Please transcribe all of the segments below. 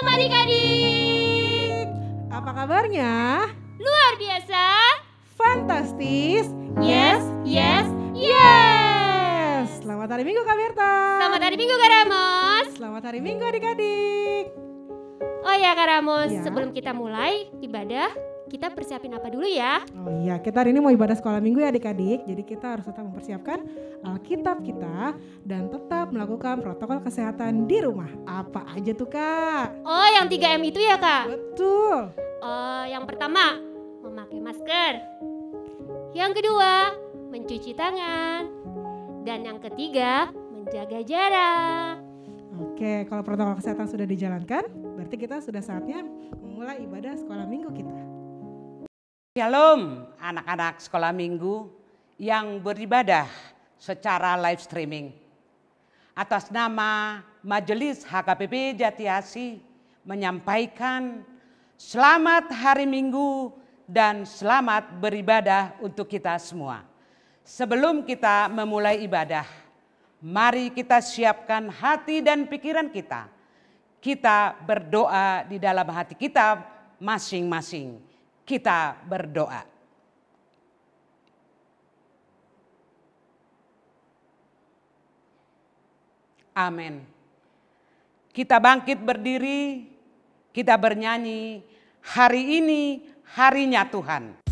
Shalom adik-adik. Apa kabarnya? Luar biasa. Fantastis. Yes, yes, yes. Selamat hari Minggu Kak Berta. Selamat hari Minggu Kak Ramos. Selamat hari Minggu adik-adik. Oh ya Kak Ramos, Ya. sebelum kita mulai ibadah, kita persiapin apa dulu ya? Oh iya, kita hari ini mau ibadah sekolah minggu ya adik-adik. Jadi kita harus tetap mempersiapkan Alkitab kita dan tetap melakukan protokol kesehatan di rumah. Apa aja tuh Kak? Oh yang 3M itu ya Kak? Betul. Yang pertama, memakai masker. Yang kedua, mencuci tangan. Dan yang ketiga, menjaga jarak. Oke, kalau protokol kesehatan sudah dijalankan, berarti kita sudah saatnya memulai ibadah sekolah minggu kita. Shalom anak-anak sekolah minggu yang beribadah secara live streaming. Atas nama Majelis HKBP Jatiasi menyampaikan selamat hari Minggu dan selamat beribadah untuk kita semua. Sebelum kita memulai ibadah, mari kita siapkan hati dan pikiran kita. Kita berdoa di dalam hati kita masing-masing. Kita berdoa. Amin. Kita bangkit berdiri, kita bernyanyi, hari ini harinya Tuhan.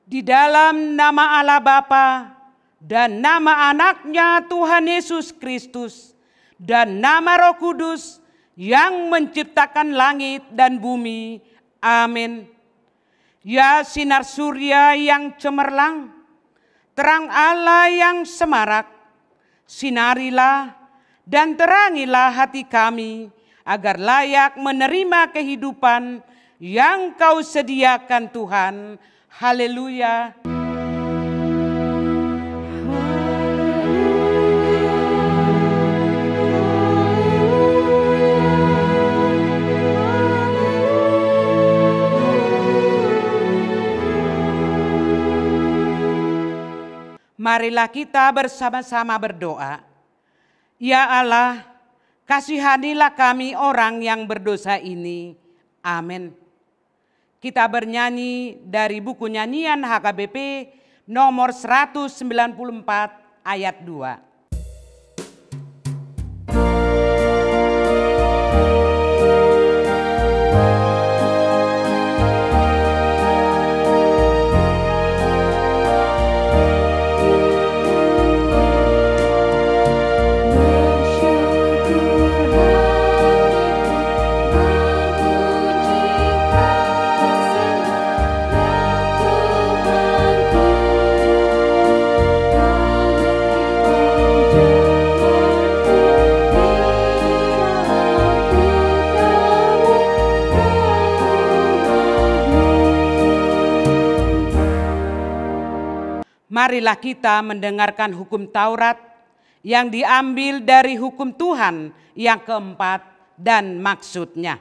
Di dalam nama Allah Bapa dan nama anaknya Tuhan Yesus Kristus dan nama Roh Kudus yang menciptakan langit dan bumi. Amin. Ya sinar surya yang cemerlang, terang Allah yang semarak, sinarilah dan terangilah hati kami agar layak menerima kehidupan yang Kau sediakan Tuhan. Haleluya. Marilah kita bersama-sama berdoa. Ya Allah, kasihanilah kami orang yang berdosa ini. Amin. Kita bernyanyi dari buku nyanyian HKBP nomor 194 ayat 2. Marilah kita mendengarkan hukum Taurat yang diambil dari hukum Tuhan yang keempat dan maksudnya.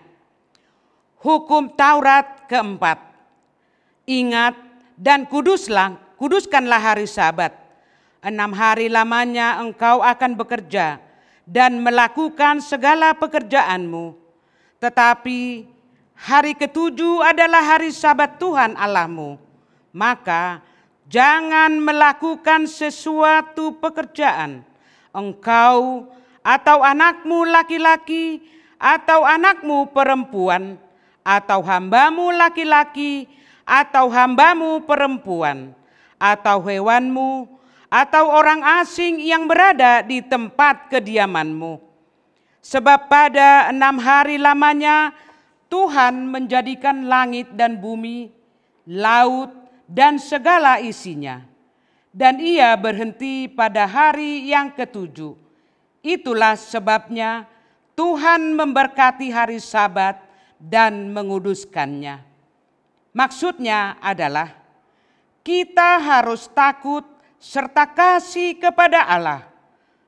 Hukum Taurat keempat. Ingat dan kuduskanlah hari Sabat. 6 hari lamanya engkau akan bekerja dan melakukan segala pekerjaanmu. Tetapi hari ketujuh adalah hari Sabat Tuhan Allahmu. Maka jangan melakukan sesuatu pekerjaan, engkau atau anakmu laki-laki atau anakmu perempuan atau hambamu laki-laki atau hambamu perempuan atau hewanmu atau orang asing yang berada di tempat kediamanmu. Sebab pada 6 hari lamanya Tuhan menjadikan langit dan bumi, laut dan segala isinya. Dan ia berhenti pada hari yang ke-7. Itulah sebabnya Tuhan memberkati hari Sabat dan menguduskannya. Maksudnya adalah kita harus takut serta kasih kepada Allah.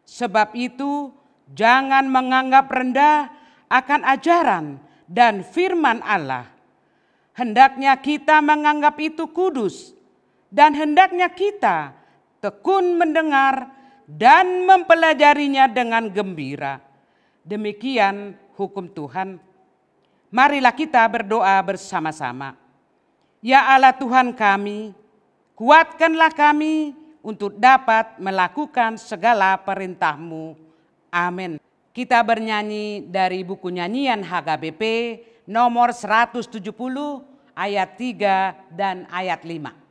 Sebab itu jangan menganggap rendah akan ajaran dan firman Allah. Hendaknya kita menganggap itu kudus dan hendaknya kita tekun mendengar dan mempelajarinya dengan gembira. Demikian hukum Tuhan. Marilah kita berdoa bersama-sama. Ya Allah Tuhan kami, kuatkanlah kami untuk dapat melakukan segala perintah-Mu. Amin. Kita bernyanyi dari buku nyanyian HKBP nomor 170 ayat 3 dan ayat 5.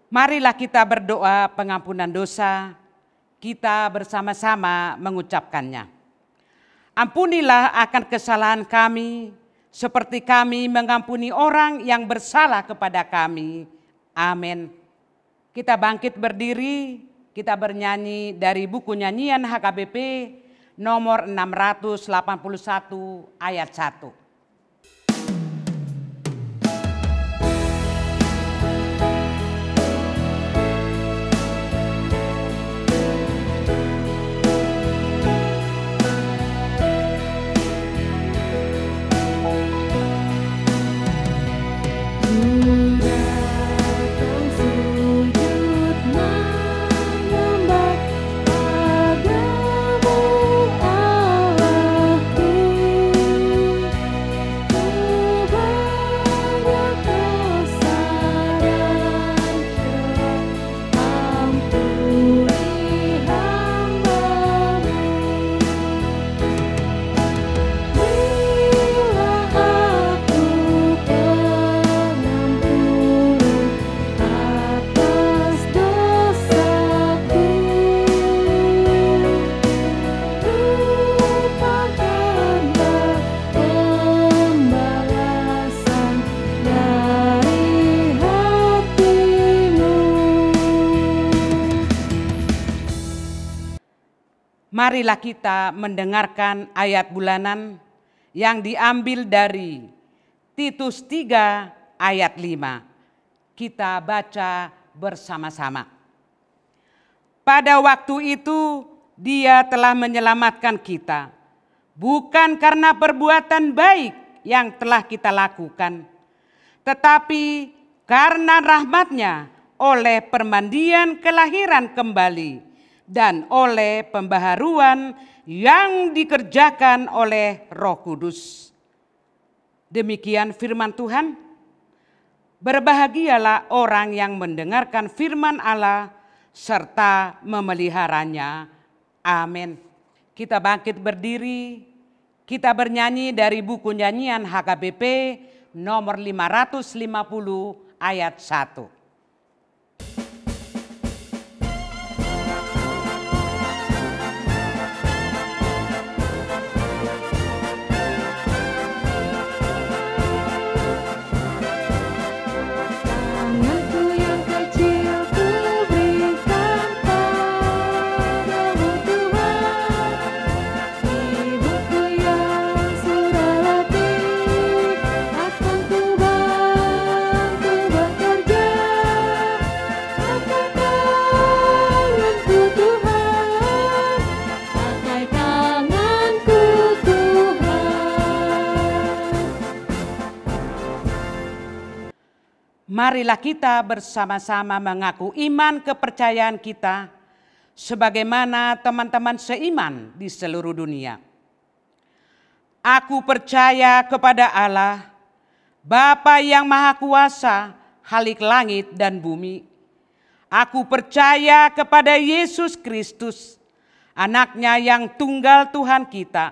Marilah kita berdoa pengampunan dosa, kita bersama-sama mengucapkannya. Ampunilah akan kesalahan kami, seperti kami mengampuni orang yang bersalah kepada kami. Amin. Kita bangkit berdiri, kita bernyanyi dari buku nyanyian HKBP nomor 681 ayat 1. Marilah kita mendengarkan ayat bulanan yang diambil dari Titus 3 ayat 5. Kita baca bersama-sama. Pada waktu itu Dia telah menyelamatkan kita, bukan karena perbuatan baik yang telah kita lakukan, tetapi karena rahmat-Nya oleh permandian kelahiran kembali dan oleh pembaharuan yang dikerjakan oleh Roh Kudus. Demikian firman Tuhan. Berbahagialah orang yang mendengarkan firman Allah serta memeliharanya. Amin. Kita bangkit berdiri, kita bernyanyi dari buku nyanyian HKBP nomor 550 ayat 1. Tanganku yang kecil ku berikan. marilah kita bersama-sama mengaku iman kepercayaan kita sebagaimana teman-teman seiman di seluruh dunia. Aku percaya kepada Allah, Bapa yang Maha Kuasa, Khalik langit dan bumi. Aku percaya kepada Yesus Kristus, Anaknya yang tunggal Tuhan kita,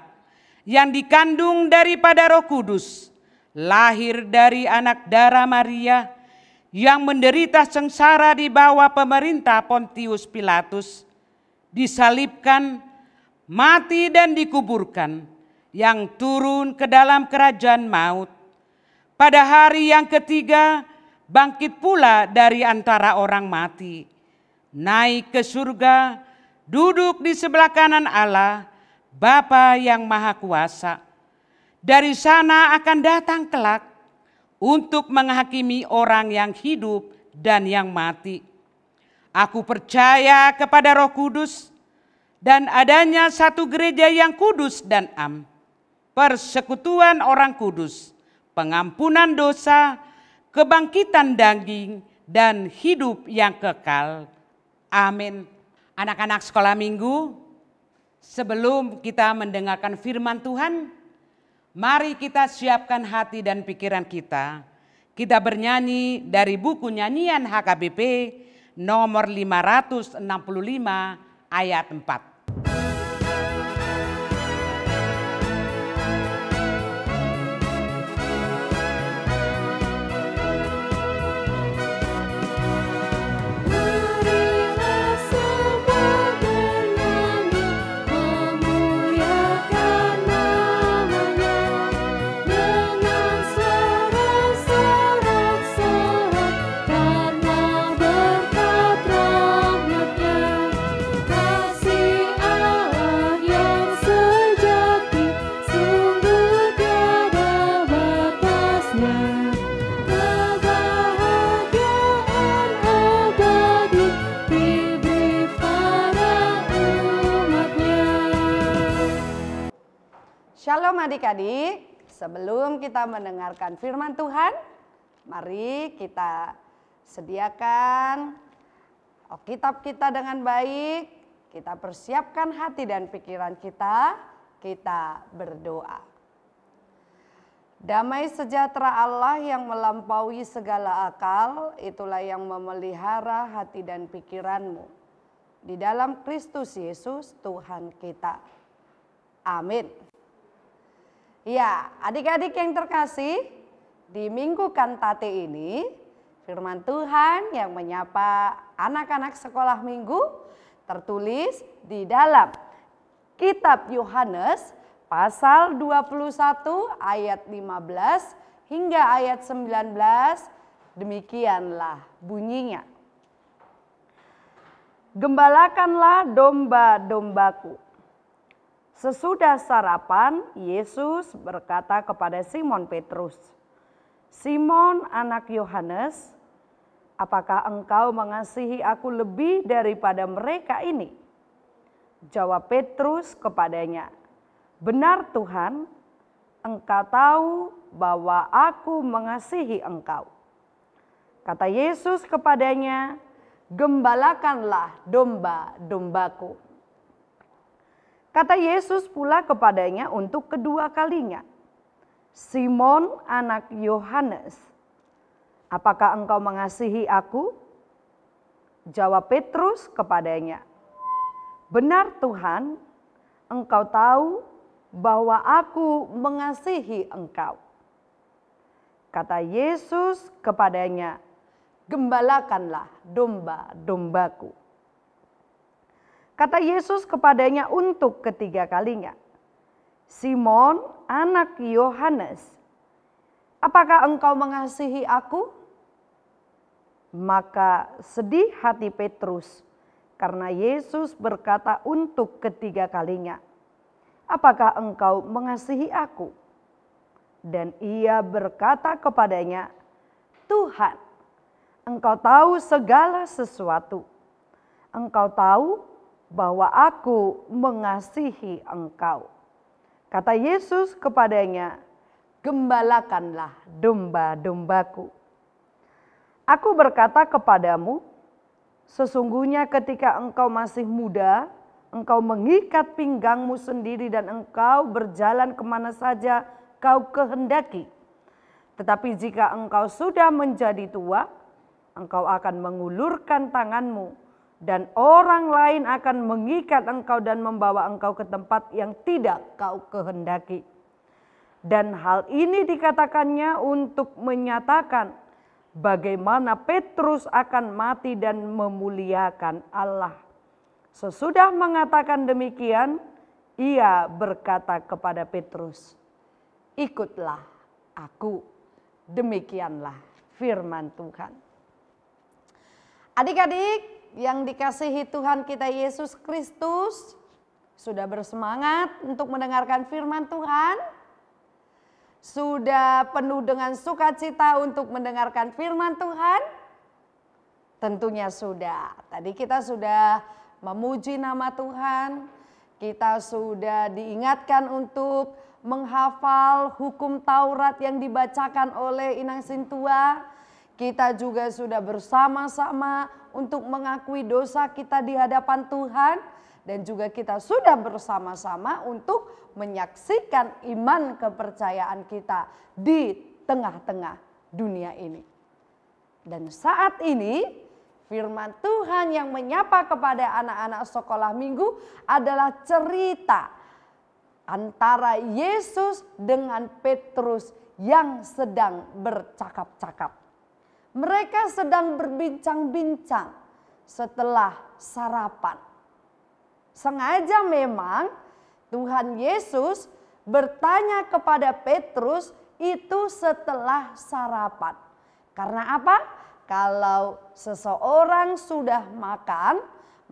yang dikandung daripada Roh Kudus, lahir dari anak darah Maria, yang menderita sengsara di bawah pemerintah Pontius Pilatus, disalibkan, mati dan dikuburkan, yang turun ke dalam kerajaan maut. Pada hari yang ketiga, bangkit pula dari antara orang mati, naik ke surga, duduk di sebelah kanan Allah, Bapa yang Maha Kuasa. Dari sana akan datang kelak untuk menghakimi orang yang hidup dan yang mati. Aku percaya kepada Roh Kudus dan adanya satu gereja yang kudus dan am, persekutuan orang kudus, pengampunan dosa, kebangkitan daging, dan hidup yang kekal. Amin. Anak-anak sekolah minggu, sebelum kita mendengarkan firman Tuhan, mari kita siapkan hati dan pikiran kita. Kita bernyanyi dari buku nyanyian HKBP nomor 565 ayat 4. Shalom adik-adik, sebelum kita mendengarkan firman Tuhan, mari kita sediakan Alkitab kita dengan baik, kita persiapkan hati dan pikiran kita berdoa. Damai sejahtera Allah yang melampaui segala akal, itulah yang memelihara hati dan pikiranmu. Di dalam Kristus Yesus Tuhan kita. Amin. Ya, adik-adik yang terkasih, di Minggu Kantate ini, firman Tuhan yang menyapa anak-anak sekolah minggu tertulis di dalam Kitab Yohanes pasal 21 ayat 15 hingga ayat 19, demikianlah bunyinya. Gembalakanlah domba-dombaku. Sesudah sarapan, Yesus berkata kepada Simon Petrus, "Simon anak Yohanes, apakah engkau mengasihi aku lebih daripada mereka ini?" Jawab Petrus kepadanya, "Benar Tuhan, engkau tahu bahwa aku mengasihi engkau." Kata Yesus kepadanya, "Gembalakanlah domba-dombaku." Kata Yesus pula kepadanya untuk kedua kalinya, "Simon anak Yohanes, apakah engkau mengasihi aku?" Jawab Petrus kepadanya, "Benar Tuhan, engkau tahu bahwa aku mengasihi engkau." Kata Yesus kepadanya, "Gembalakanlah domba-dombaku." Kata Yesus kepadanya untuk ketiga kalinya, "Simon anak Yohanes, apakah engkau mengasihi aku?" Maka sedih hati Petrus karena Yesus berkata untuk ketiga kalinya, "Apakah engkau mengasihi aku?" Dan ia berkata kepadanya, "Tuhan, engkau tahu segala sesuatu. Engkau tahu bahwa aku mengasihi engkau." Kata Yesus kepadanya, "Gembalakanlah domba-dombaku." Aku berkata kepadamu, sesungguhnya ketika engkau masih muda, engkau mengikat pinggangmu sendiri dan engkau berjalan kemana saja kau kehendaki. Tetapi jika engkau sudah menjadi tua, engkau akan mengulurkan tanganmu dan orang lain akan mengikat engkau dan membawa engkau ke tempat yang tidak kau kehendaki. Dan hal ini dikatakannya untuk menyatakan bagaimana Petrus akan mati dan memuliakan Allah. Sesudah mengatakan demikian, ia berkata kepada Petrus, ikutlah aku. Demikianlah firman Tuhan. Adik-adik yang dikasihi Tuhan kita Yesus Kristus, sudah bersemangat untuk mendengarkan firman Tuhan? Sudah penuh dengan sukacita untuk mendengarkan firman Tuhan? Tentunya sudah. Tadi kita sudah memuji nama Tuhan. Kita sudah diingatkan untuk menghafal hukum Taurat yang dibacakan oleh Inang Sintua. Kita juga sudah bersama-sama untuk mengakui dosa kita di hadapan Tuhan. Dan juga kita sudah bersama-sama untuk menyaksikan iman kepercayaan kita di tengah-tengah dunia ini. Dan saat ini firman Tuhan yang menyapa kepada anak-anak sekolah minggu adalah cerita antara Yesus dengan Petrus yang sedang bercakap-cakap. Mereka sedang berbincang-bincang setelah sarapan. Sengaja memang Tuhan Yesus bertanya kepada Petrus itu setelah sarapan. Karena apa? Kalau seseorang sudah makan,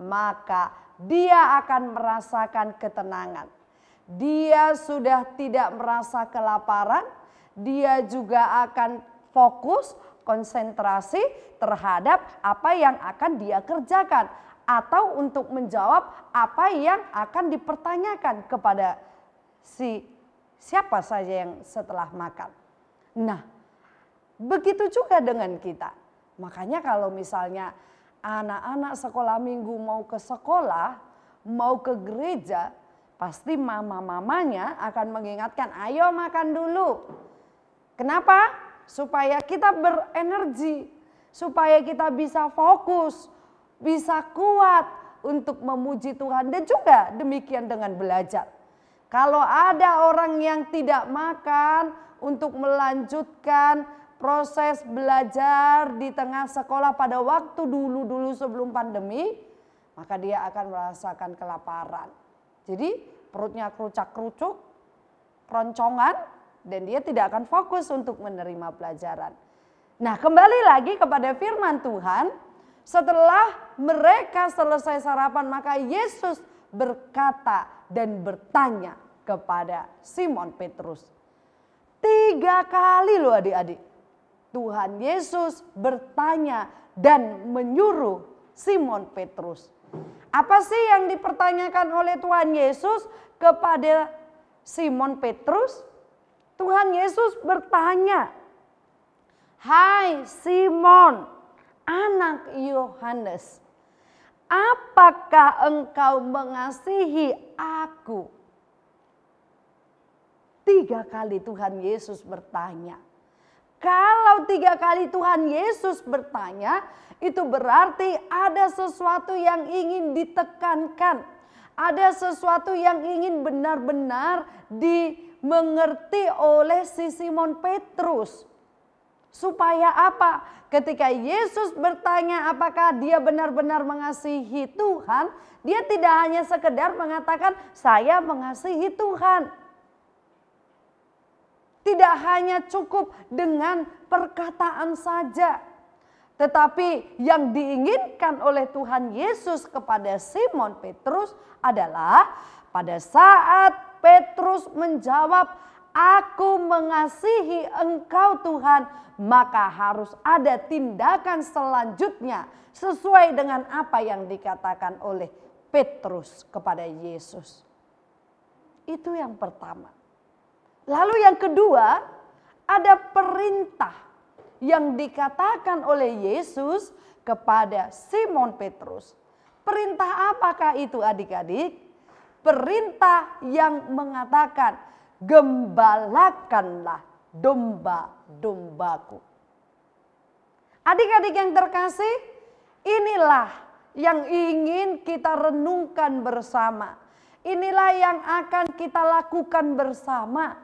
maka dia akan merasakan ketenangan. Dia sudah tidak merasa kelaparan, dia juga akan fokus, konsentrasi terhadap apa yang akan dia kerjakan. Atau untuk menjawab apa yang akan dipertanyakan kepada siapa saja yang setelah makan. Nah, begitu juga dengan kita. Makanya kalau misalnya anak-anak sekolah minggu mau ke sekolah, mau ke gereja, pasti mama-mamanya akan mengingatkan, ayo makan dulu. Kenapa? Supaya kita berenergi, supaya kita bisa fokus, bisa kuat untuk memuji Tuhan. Dan juga demikian dengan belajar. Kalau ada orang yang tidak makan untuk melanjutkan proses belajar di tengah sekolah pada waktu dulu sebelum pandemi, maka dia akan merasakan kelaparan. Jadi perutnya kerucak-kerucuk, keroncongan, dan dia tidak akan fokus untuk menerima pelajaran. Nah, kembali lagi kepada firman Tuhan. Setelah mereka selesai sarapan, maka Yesus berkata dan bertanya kepada Simon Petrus. 3 kali loh adik-adik. Tuhan Yesus bertanya dan menyuruh Simon Petrus. Apa sih yang dipertanyakan oleh Tuhan Yesus kepada Simon Petrus? Tuhan Yesus bertanya, "Hai Simon, anak Yohanes, apakah engkau mengasihi aku?" 3 kali Tuhan Yesus bertanya. Kalau 3 kali Tuhan Yesus bertanya, itu berarti ada sesuatu yang ingin ditekankan. Ada sesuatu yang ingin benar-benar dimengerti oleh si Simon Petrus. Supaya apa? Ketika Yesus bertanya apakah dia benar-benar mengasihi Tuhan, dia tidak hanya sekedar mengatakan saya mengasihi Tuhan. Tidak hanya cukup dengan perkataan saja. Tetapi yang diinginkan oleh Tuhan Yesus kepada Simon Petrus adalah pada saat Petrus menjawab, "Aku mengasihi engkau Tuhan," maka harus ada tindakan selanjutnya sesuai dengan apa yang dikatakan oleh Petrus kepada Yesus. Itu yang pertama. Lalu yang kedua, ada perintah yang dikatakan oleh Yesus kepada Simon Petrus. Perintah apakah itu adik-adik? Perintah yang mengatakan, gembalakanlah domba-dombaku. Adik-adik yang terkasih, inilah yang ingin kita renungkan bersama. Inilah yang akan kita lakukan bersama.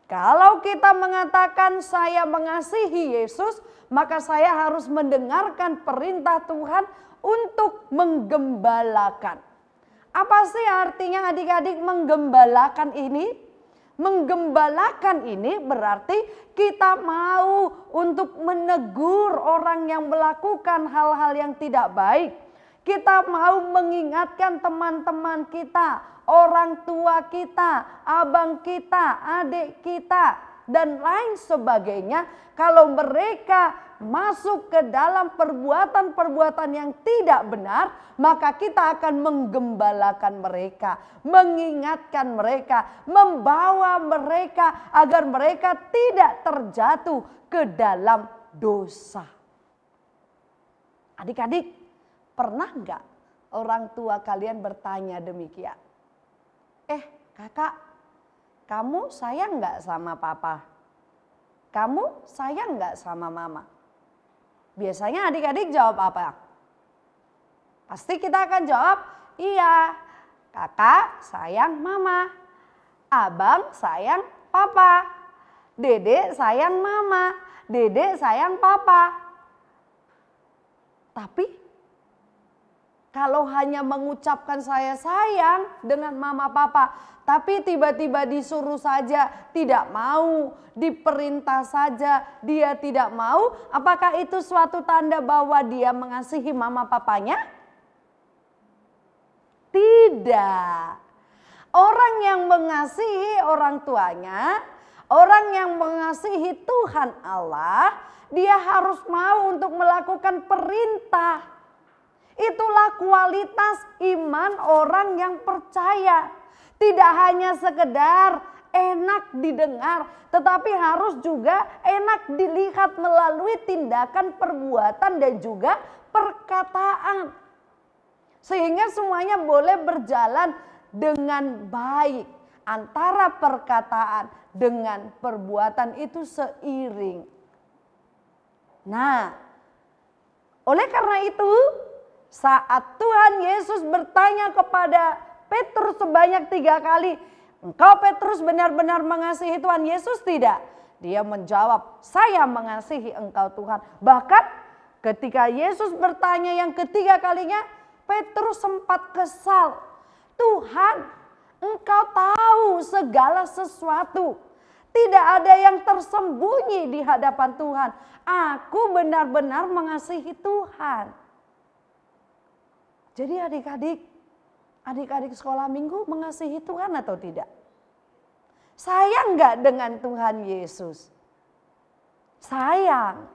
Kalau kita mengatakan saya mengasihi Yesus, maka saya harus mendengarkan perintah Tuhan untuk menggembalakan. Apa sih artinya adik-adik menggembalakan ini? Menggembalakan ini berarti kita mau untuk menegur orang yang melakukan hal-hal yang tidak baik. Kita mau mengingatkan teman-teman kita, orang tua kita, abang kita, adik kita, dan lain sebagainya. Kalau mereka masuk ke dalam perbuatan-perbuatan yang tidak benar, maka kita akan menggembalakan mereka, mengingatkan mereka, membawa mereka agar mereka tidak terjatuh ke dalam dosa. Adik-adik, pernah enggak orang tua kalian bertanya demikian? Kakak, kamu sayang enggak sama papa? Kamu sayang enggak sama mama? Biasanya adik-adik jawab apa? Pasti kita akan jawab, iya, kakak sayang mama, abang sayang papa, dedek sayang mama, dedek sayang papa. Tapi kalau hanya mengucapkan saya sayang dengan mama papa, tapi tiba-tiba disuruh saja, tidak mau, diperintah saja, dia tidak mau, apakah itu suatu tanda bahwa dia mengasihi mama papanya? Tidak. Orang yang mengasihi orang tuanya, orang yang mengasihi Tuhan Allah, dia harus mau untuk melakukan perintah. Itulah kualitas iman orang yang percaya. Tidak hanya sekedar enak didengar, tetapi harus juga enak dilihat melalui tindakan, perbuatan, dan juga perkataan. Sehingga semuanya boleh berjalan dengan baik. Antara perkataan dengan perbuatan itu seiring. Nah, oleh karena itu, saat Tuhan Yesus bertanya kepada Petrus sebanyak 3 kali, engkau Petrus benar-benar mengasihi Tuhan Yesus tidak? Dia menjawab, saya mengasihi engkau Tuhan. Bahkan ketika Yesus bertanya yang ketiga kalinya, Petrus sempat kesal. Tuhan, engkau tahu segala sesuatu. Tidak ada yang tersembunyi di hadapan Tuhan. Aku benar-benar mengasihi Tuhan. Jadi adik-adik sekolah minggu mengasihi Tuhan atau tidak? Sayang enggak dengan Tuhan Yesus? Sayang.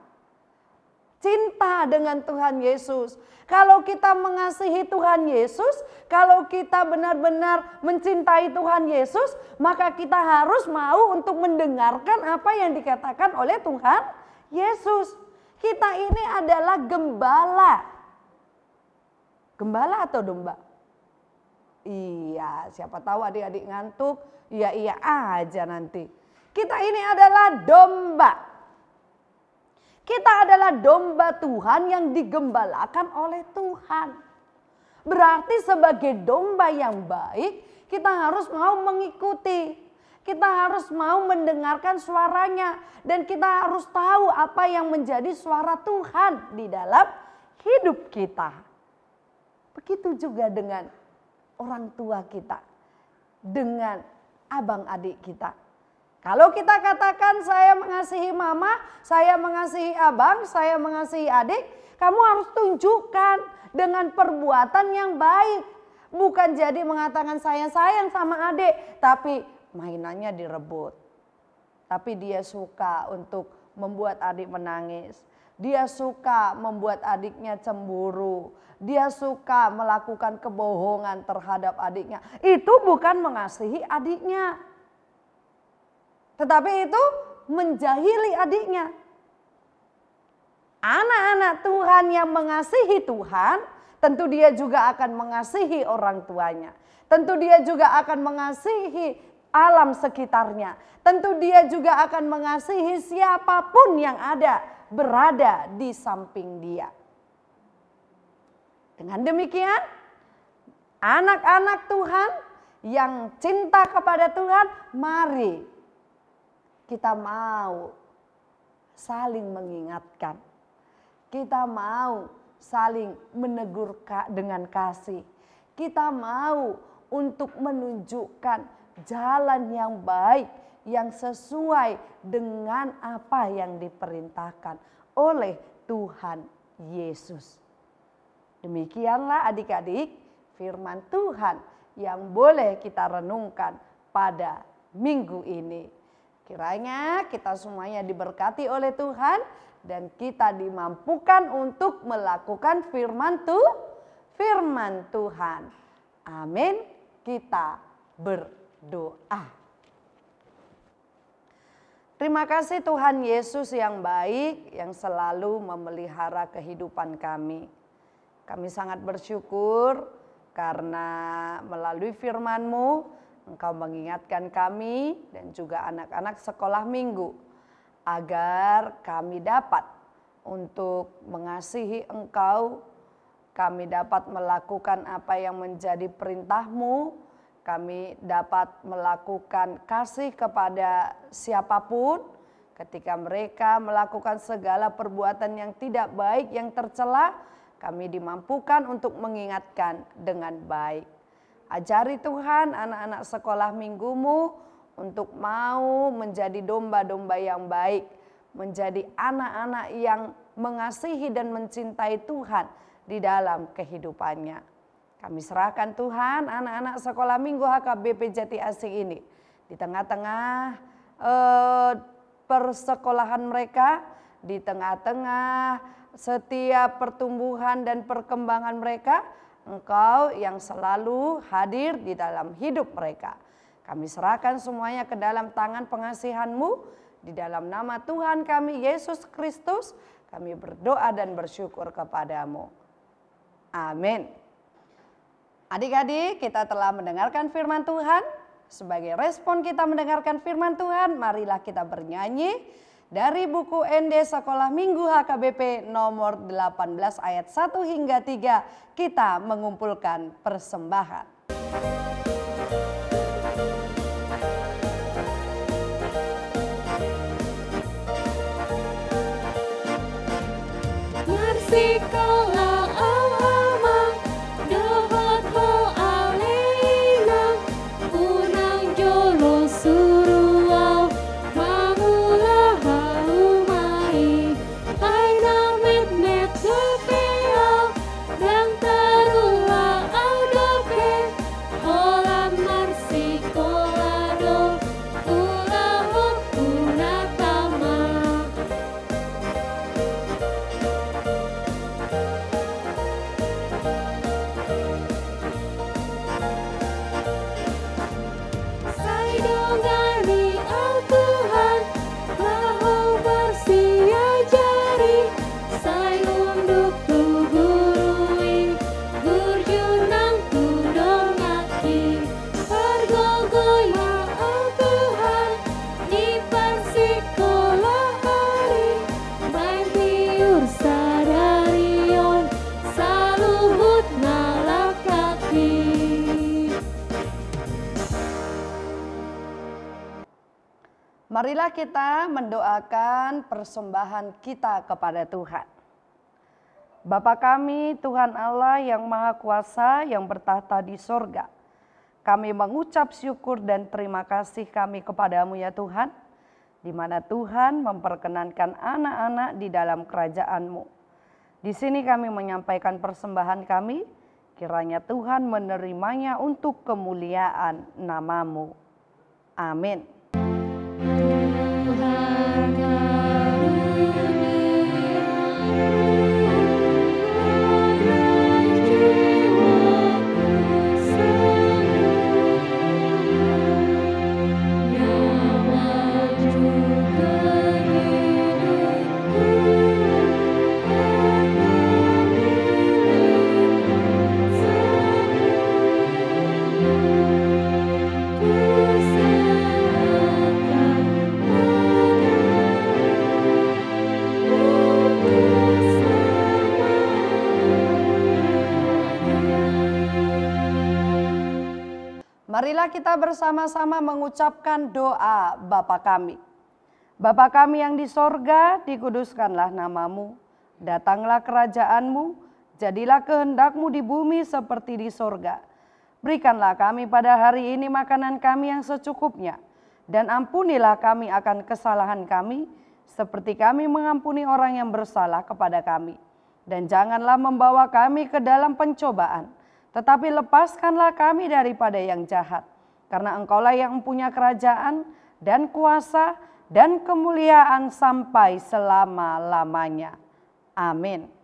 Cinta dengan Tuhan Yesus. Kalau kita mengasihi Tuhan Yesus, kalau kita benar-benar mencintai Tuhan Yesus, maka kita harus mau untuk mendengarkan apa yang dikatakan oleh Tuhan Yesus. Kita ini adalah gembala. Gembala atau domba? Iya, siapa tahu adik-adik ngantuk, iya aja nanti. Kita ini adalah domba. Kita adalah domba Tuhan yang digembalakan oleh Tuhan. Berarti sebagai domba yang baik, kita harus mau mengikuti. Kita harus mau mendengarkan suaranya. Dan kita harus tahu apa yang menjadi suara Tuhan di dalam hidup kita. Begitu juga dengan orang tua kita, dengan abang adik kita. Kalau kita katakan saya mengasihi mama, saya mengasihi abang, saya mengasihi adik, kamu harus tunjukkan dengan perbuatan yang baik. Bukan jadi mengatakan saya sayang sama adik, tapi mainannya direbut. Tapi dia suka untuk membuat adik menangis. Dia suka membuat adiknya cemburu. Dia suka melakukan kebohongan terhadap adiknya. Itu bukan mengasihi adiknya. Tetapi itu menjahili adiknya. Anak-anak Tuhan yang mengasihi Tuhan, tentu dia juga akan mengasihi orang tuanya. Tentu dia juga akan mengasihi alam sekitarnya. Tentu dia juga akan mengasihi siapapun yang berada di samping dia. Dengan demikian, anak-anak Tuhan yang cinta kepada Tuhan, mari kita mau saling mengingatkan. Kita mau saling menegur dengan kasih. Kita mau untuk menunjukkan jalan yang baik, yang sesuai dengan apa yang diperintahkan oleh Tuhan Yesus. Demikianlah adik-adik firman Tuhan yang boleh kita renungkan pada minggu ini. Kiranya kita semuanya diberkati oleh Tuhan dan kita dimampukan untuk melakukan firman Tuhan. Amin. Kita berdoa. Terima kasih Tuhan Yesus yang baik, yang selalu memelihara kehidupan kami. Kami sangat bersyukur karena melalui firman-Mu Engkau mengingatkan kami dan juga anak-anak sekolah minggu agar kami dapat untuk mengasihi Engkau, kami dapat melakukan apa yang menjadi perintah-Mu, kami dapat melakukan kasih kepada siapapun ketika mereka melakukan segala perbuatan yang tidak baik, yang tercela. Kami dimampukan untuk mengingatkan dengan baik. Ajari Tuhan anak-anak sekolah minggu-Mu untuk mau menjadi domba-domba yang baik. Menjadi anak-anak yang mengasihi dan mencintai Tuhan di dalam kehidupannya. Kami serahkan Tuhan anak-anak sekolah minggu HKBP Jati Asih ini. Di tengah-tengah persekolahan mereka, di tengah-tengah setiap pertumbuhan dan perkembangan mereka, Engkau yang selalu hadir di dalam hidup mereka. Kami serahkan semuanya ke dalam tangan pengasihan-Mu. Di dalam nama Tuhan kami Yesus Kristus, kami berdoa dan bersyukur kepadamu. Amin. Adik-adik, kita telah mendengarkan firman Tuhan. Sebagai respon kita mendengarkan firman Tuhan, marilah kita bernyanyi dari buku ND Sekolah Minggu HKBP nomor 18 ayat 1 hingga 3, kita mengumpulkan persembahan. Sekolah agama dohot ho alena unang jolo suruau mamula haumai aina met tupeo dan tarula audope hola marsikolado ulaho unatama. Marilah kita mendoakan persembahan kita kepada Tuhan. Bapa kami, Tuhan Allah yang Maha Kuasa yang bertahta di sorga. Kami mengucap syukur dan terima kasih kami kepadamu ya Tuhan. Di mana Tuhan memperkenankan anak-anak di dalam kerajaan-Mu. Di sini kami menyampaikan persembahan kami. Kiranya Tuhan menerimanya untuk kemuliaan nama-Mu. Amin. Marilah kita bersama-sama mengucapkan doa Bapa kami. Bapa kami yang di sorga, dikuduskanlah namamu. Datanglah kerajaanmu, jadilah kehendakmu di bumi seperti di sorga. Berikanlah kami pada hari ini makanan kami yang secukupnya. Dan ampunilah kami akan kesalahan kami, seperti kami mengampuni orang yang bersalah kepada kami. Dan janganlah membawa kami ke dalam pencobaan, tetapi lepaskanlah kami daripada yang jahat. Karena Engkaulah yang mempunyai kerajaan dan kuasa dan kemuliaan sampai selama-lamanya. Amin.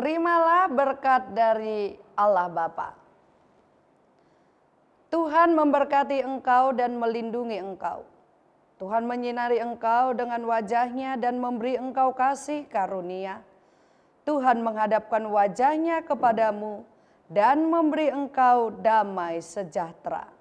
Terimalah berkat dari Allah Bapa. Tuhan memberkati engkau dan melindungi engkau. Tuhan menyinari engkau dengan wajah-Nya dan memberi engkau kasih karunia. Tuhan menghadapkan wajah-Nya kepadamu dan memberi engkau damai sejahtera.